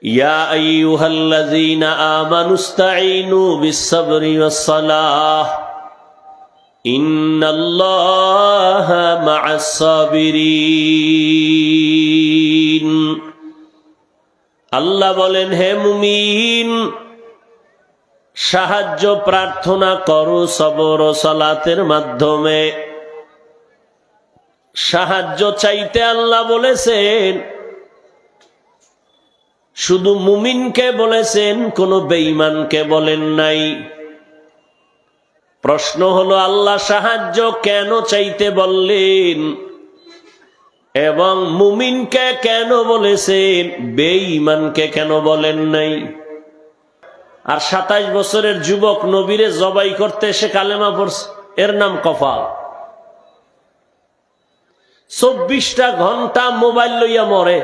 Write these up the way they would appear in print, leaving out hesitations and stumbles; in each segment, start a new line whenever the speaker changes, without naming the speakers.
ইয়া আইয়ুহাল্লাযীনা আমানুস্তাঈনু বিস-সাবরি ওয়াস-সালাহ ইন্নাল্লাহা মা'আস-সাবিরিন। আল্লাহ বলেন, হে মুমিন, সাহায্য প্রার্থনা করো সবর ও সালাতের মাধ্যমে। সাহায্য চাইতে আল্লাহ বলেছেন, শুধু মুমিনকে বলেছেন, কোন বেঈমানকে বলেন নাই। প্রশ্ন হলো, আল্লাহ সাহায্য কেন চাইতে বললেন এবং মুমিনকে কেন বলেছেন, বেঈমানকে কেন বলেন নাই? আর 27 বছরের যুবক নবীরে জবাই করতে এসে কালেমা পড়ছে, এর নাম কফাল। 24টা ঘন্টা মোবাইল লইয়া মরে,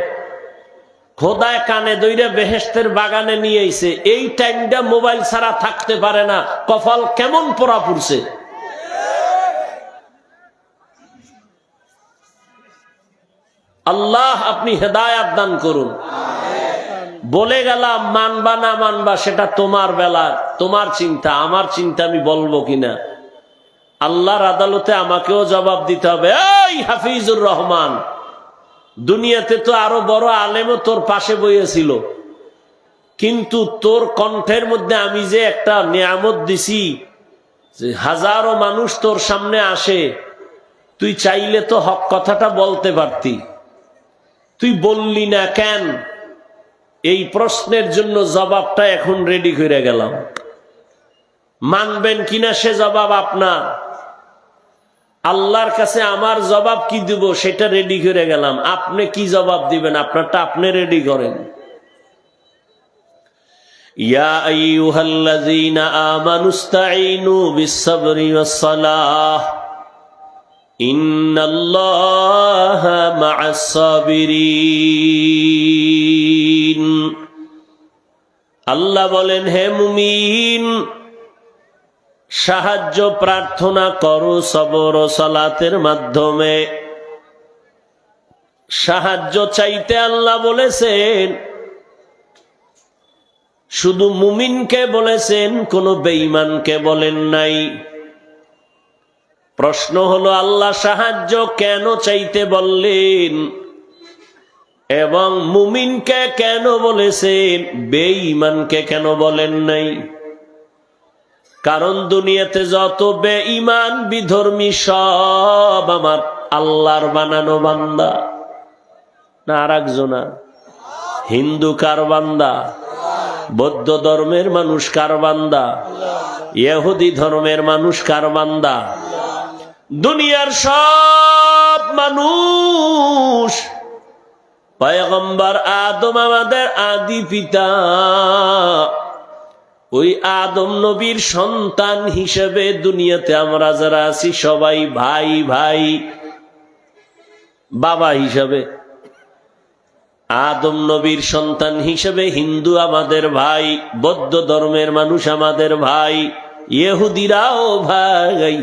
খোদায় কানে দইরা বেহেশতের বাগানে নিয়ে আইছে, এই টাইমটা মোবাইল ছাড়া থাকতে পারে না। কপাল কেমন পোড়া পুড়ছে! আল্লাহ আপনি হেদায়াত দান করুন। বলে গেলাম, মানবা না মানবা সেটা তোমার বেলা, তোমার চিন্তা। আমার চিন্তা আমি বলবো কিনা, আল্লাহর আদালতে আমাকেও জবাব দিতে হবে। এই হাফিজুর রহমান, দুনিয়াতে তো আরো বড় আলেমও তোর পাশে বইয়েছিল, কিন্তু তোর কণ্ঠের মধ্যে আমি যে একটা নিয়ামত দিছি, যে হাজারো মানুষ তোর সামনে আসে, তুই চাইলে তো হক কথাটা বলতে পারতি, তুই বললি না কেন? এই প্রশ্নের জন্য জবাবটা এখন রেডি করে গেলাম। মানবেন কিনা সে জবাব আপনার। আল্লাহর কাছে আমার জবাব কি দিব সেটা রেডি করে গেলাম। আপনি কি জবাব দিবেন, আপনারটা আপনি রেডি করেন। ইয়া আইয়ুহাল্লাযীনা আমানুস্তাঈনু বিস-সাবরি ওয়াস-সালাহ ইন্নাল্লাহা মা'আস-সাবিরিন। আল্লাহ বলেন, হে মুমিন, সাহায্য প্রার্থনা করো সবর ও সালাতের মাধ্যমে। সাহায্য চাইতে আল্লাহ বলেছেন, শুধু মুমিনকে বলেছেন, কোন বেঈমানকে বলেন নাই। প্রশ্ন হলো, আল্লাহ সাহায্য কেন চাইতে বললেন এবং মুমিনকে কেন বলেছেন, বেঈমানকে কেন বলেন নাই? কারণ দুনিয়াতে যত বেঈমান বিধর্মী সব আমার আল্লাহর বানানো বান্দা। না আর একজনা? হিন্দু কার বান্দা? বৌদ্ধ ধর্মের মানুষ কার বান্দা? ইহুদি ধর্মের মানুষ কার বান্দা? দুনিয়ার সব মানুষ। পয়গম্বর আদম আমাদের আদি পিতা, ওই আদম নবীর সন্তান হিসেবে দুনিয়াতে আমরা যারা আছি সবাই ভাই ভাই। বাবা হিসাবে আদম নবীর সন্তান হিসেবে হিন্দু আমাদের ভাই, বৌদ্ধ ধর্মের মানুষ আমাদের ভাই, ইহুদিরাও ভাই।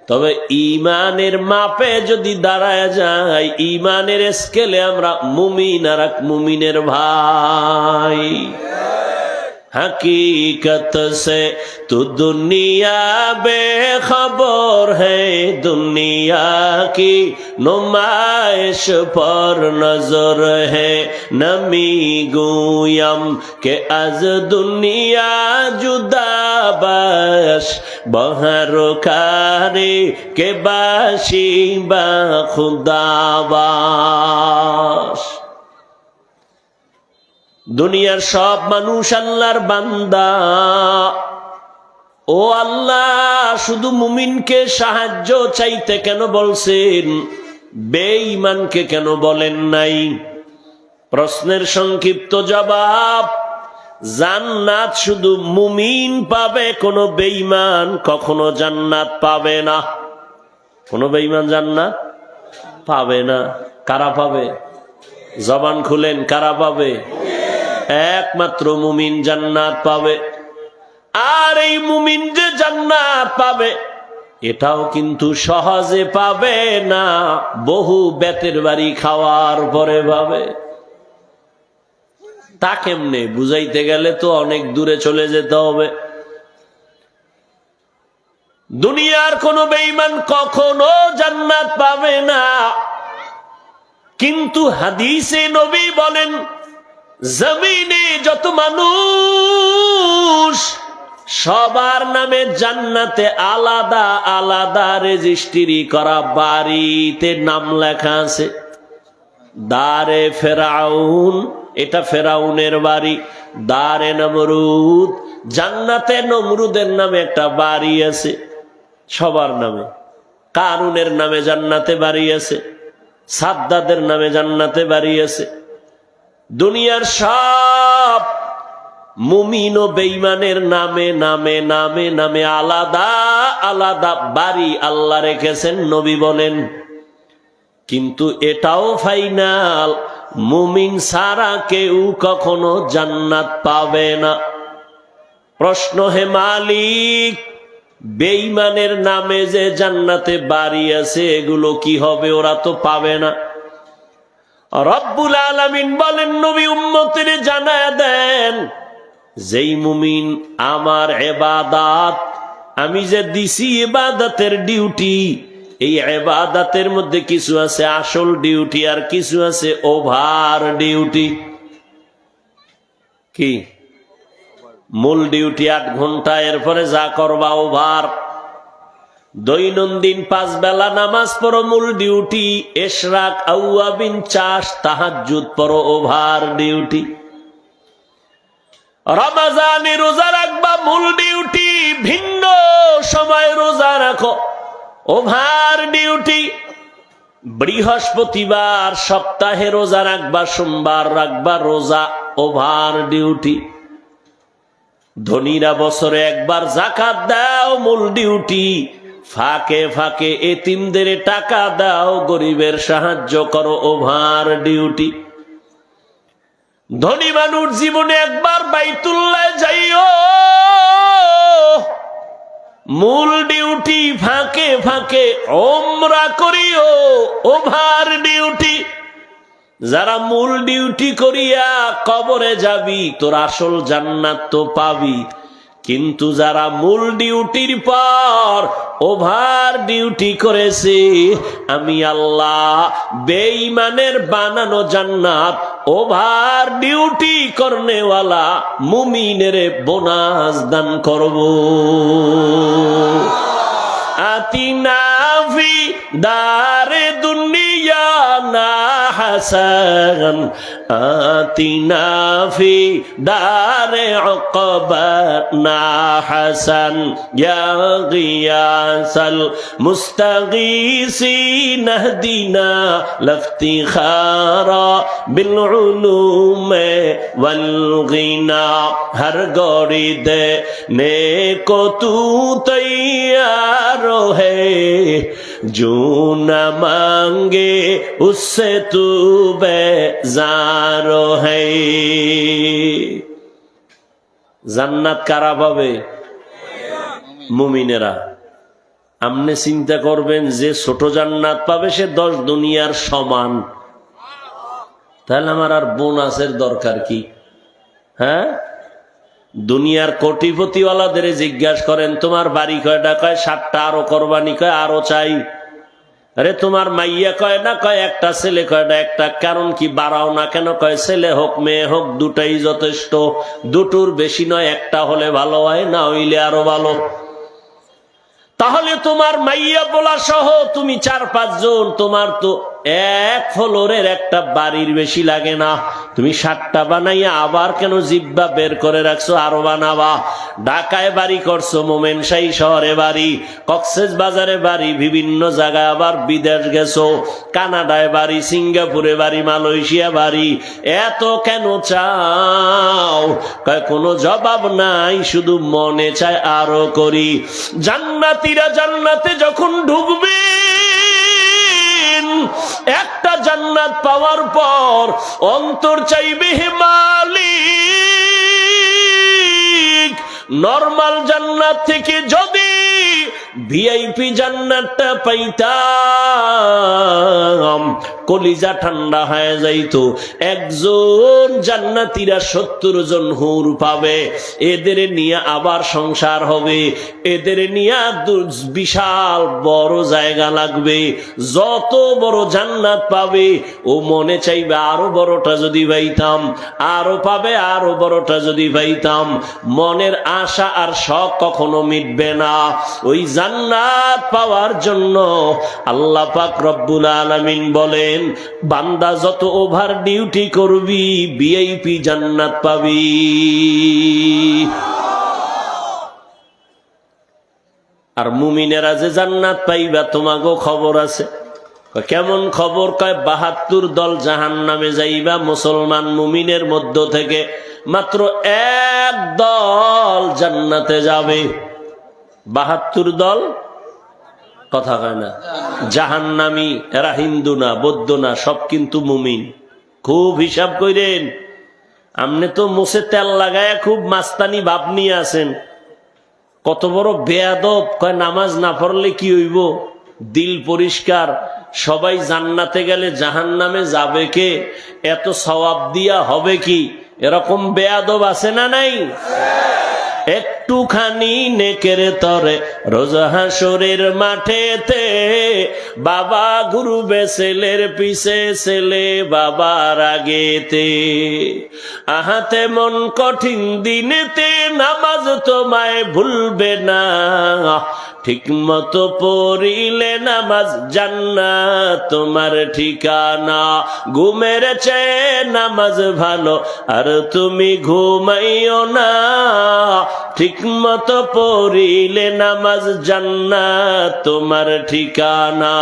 তবে ইমানের মাপে যদি দাঁড়ায় যায়, ইমানের স্কেলে আমরা মুমিন আর এক মুমিনের ভাই। हकीकत से तो दुनिया बेखबर है, दुनिया की नुमाइश पर नजर है। नमी गुयम के आज दुनिया जुदा बाश, बहर खारे के बाशी बा खुदाबाश। দুনিয়ার সব মানুষ আল্লাহর বান্দা। ও আল্লাহ, শুধু মুমিনকে সাহায্য চাইতে কেন বলছেন, বেঈমানকে কেন বলেন নাই? প্রশ্নের সংক্ষিপ্ত জবাব, জান্নাত শুধু মুমিন পাবে, কোন বেঈমান কখনো জান্নাত পাবে না। কোন বেঈমান জান্নাত পাবে না। কারা পাবে? জবান খুলেন, কারা পাবে? একমাত্র মুমিন জান্নাত পাবে। আর এই মুমিন যে জান্নাত পাবে, এটাও কিন্তু সহজে পাবে না, বহু বেতের বাড়ি খাওয়ার পরে পাবে। তা কেমনে বুঝাইতে গেলে তো অনেক দূরে চলে যেতে হবে। দুনিয়ার কোন বেঈমান কখনো জান্নাত পাবে না, কিন্তু হাদিসে নবী বলেন জমিনে যত মানুষ সবার নামে জান্নাতে আলাদা আলাদা রেজিস্ট্রি করা বাড়িতে নাম লেখা আছে। দারে ফেরাউন, এটা ফেরাউনের বাড়ি। দারে নমরুদ, জান্নাতে নমরুদের নামে একটা বাড়ি আছে সবার নামে। কারুনের নামে জান্নাতে বাড়ি আছে, সাদ্দাদের নামে জান্নাতে বাড়ি আছে। দুনিয়ার সব মুমিন ও বেঈমানের নামে নামে নামে নামে আলাদা আলাদা বাড়ি আল্লাহ রেখেছেন, নবী বলেন। কিন্তু এটাও ফাইনাল, মুমিন ছাড়া কেউ কখনো জান্নাত পাবে না। প্রশ্ন, হে মালিক, বেঈমানের নামে যে জান্নাতে বাড়ি আছে এগুলো কি হবে? ওরা তো পাবে না। রব্বুল আলামিন বলেন, নবী উম্মতের জানায়া দেন, যেই মুমিন আমার ইবাদত, আমি যে দিছি ইবাদতের ডিউটি, এই ইবাদতের মধ্যে কিছু আছে আসল ডিউটি আর কিছু আছে ওভার ডিউটি। কি? মূল ডিউটি 8 ঘন্টা, এরপরে যা করবা ওভার। দৈনন্দিন 5 বেলা নামাজ পড়ো, মূল ডিউটি। ইশরাক, আওয়াবিন, চাষ, তাহাজ্জুদ পড়ো, ওভার ডিউটি। রমজানে রোজা রাখবা, মূল ডিউটি। ভিন্ন সময় রোজা রাখো, ওভার ডিউটি। বৃহস্পতিবার সপ্তাহে রোজা রাখবা, সোমবার রাখবা রোজা, ওভার ডিউটি। ধনীরা বছরে একবার যাকাত দাও, মূল ডিউটি। ফাঁকে ফাঁকে এতিমদের টাকা দাও, গরিবের সাহায্য করো, ওভার ডিউটি। ধনী মানুষ জীবনে একবার বাইতুল্লাহ যাইও, মূল ডিউটি। ফাঁকে ফাঁকে ওমরা করিও, ওভার ডিউটি। যারা মূল ডিউটি করিয়া কবরে যাবি, তোর আসল জান্নাত তো পাবি। কিন্তু যারা মূল ডিউটির পর ওভার ডিউটি করেছে, আমি আল্লাহ বেঈমানের বানানো জান্নাত ওভার ডিউটি করনেওয়ালা মুমিনের বোনাস দান করব। আতিনা ফি দারে দুনিয়া না হাসান, আতিনা ফি দারে উকবা না হাসান, ইয়া গিয়াসাল মুস্তাগীসিন ইহদিনা লফতিখারা বিল উলুমে ওয়াল গিনা। হর গড়ি দে নেকো তু তৈয়ার है, जो न मांगे उससे तू बेजार है। জান্নাত কারা পাবে? মুমিনেরা। আপনি চিন্তা করবেন যে ছোট জান্নাত পাবে সে 10 দুনিয়ার সমান, তাহলে আমার আর বোনাসের দরকার কি? হ্যাঁ, দুনিয়ার কোটিপতিওয়ালাদের জিজ্ঞাসা করেন তোমার বাড়ি কয়টা? কয় 7টা। আরো করবানি? কয় আরো চাই। আরে তোমার মাইয়া কয় না? কয় একটা। ছেলে কয়টা? একটা। কারণ কি বাড়াও না কেন? কয় ছেলে হোক মেয়ে হোক দুটাই যথেষ্ট, দুটোর বেশি নয়, একটা হলে ভালো হয়, না হইলে আরো ভালো। তাহলে তোমার মাইয়া বলা সহ তুমি 4-5 জন, তোমার তো এক ফ্লোরের একটা বাড়ির বেশি লাগে না। তুমি 7টা বানাইয়া আবার কেন জিব্বা বের করে রাখছো? আরো বানাবা। ঢাকায় বাড়ি করছো, মোমেনশাহী শহরে বাড়ি, কক্সেস বাজারে বাড়ি, বিভিন্ন জায়গায় আবার বিদেশ গেছো, কানাডায় বাড়ি, সিঙ্গাপুরে বাড়ি, মালয়েশিয়া বাড়ি। এত কেন চাও? কয় কোনো জবাব নাই, শুধু মনে চায় আরো করি। জান্নাতীরা জান্নাতে যখন ঢুকবে, একটা জান্নাত পাওয়ার পর অন্তর চাইবে, হে মালিক, নরমাল জান্নাত থেকে যদি ভিআইপি জান্নাতটা পাইতাম কলিজা ঠান্ডা হয়ে যাইতো। একজন জান্নাতীরা 70 জন হুর পাবে, এদের নিয়ে আবার সংসার হবে, এদের নিয়ে বিশাল বড় জায়গা লাগবে, যত বড় জান্নাত পাবে ও মনে চাইবে আরো বড়টা যদি পাইতাম, আরো পাবে আরো বড়টা যদি পাইতাম। মনের আশা আর শখ কখনো মিটবে না। ওই জান্নাত পাওয়ার জন্য আল্লাহ পাক রব্বুল আলামিন বলেন, বান্দা যত ওভার ডিউটি করবি ভিআইপি জান্নাত পাবি। আর মুমিনেরা যে জান্নাত পাইবা তোমাগো খবর আছে। কেমন খবর? কয় 72 দল জাহান্নামে যাইবা, মুসলমান মুমিনের মধ্য থেকে মাত্র এক দল জান্নাতে যাবে। 72 দল কথা কয় না, জাহান্নামী। এরা হিন্দু না, বৌদ্ধ না, সব কিন্তু মুমিন। খুব হিসাব কইরেন। আমনে তো মুছে তেল লাগায় খুব মাস্তানি ভাব নিয়ে আছেন। কত বড় বেয়াদব! কয় নামাজ না পড়লে কি হইব? দিল পরিষ্কার। সবাই জান্নাতে গেলে জাহান্নামে যাবে কে? এত সওয়াব দিয়া হবে কি? এরকম বেয়াদব আছে না নাই? একটুখানি নেকের তরে রোজ হাসরের মাঠেতে বাবা ঘুরবে ছেলের পিছে, ছেলে বাবার আগেতে। আহাতে মন কঠিন দিনেতে নামাজ তোমায় ভুলবে না, ঠিক মতো পড়িলে নামাজ জান্নাত তোমার ঠিকানা। ঘুমের চেয়ে নামাজ ভালো আর তুমি ঘুমাইও না, ঠিক মতো পড়িলে নামাজ জান্নাত তোমার ঠিকানা।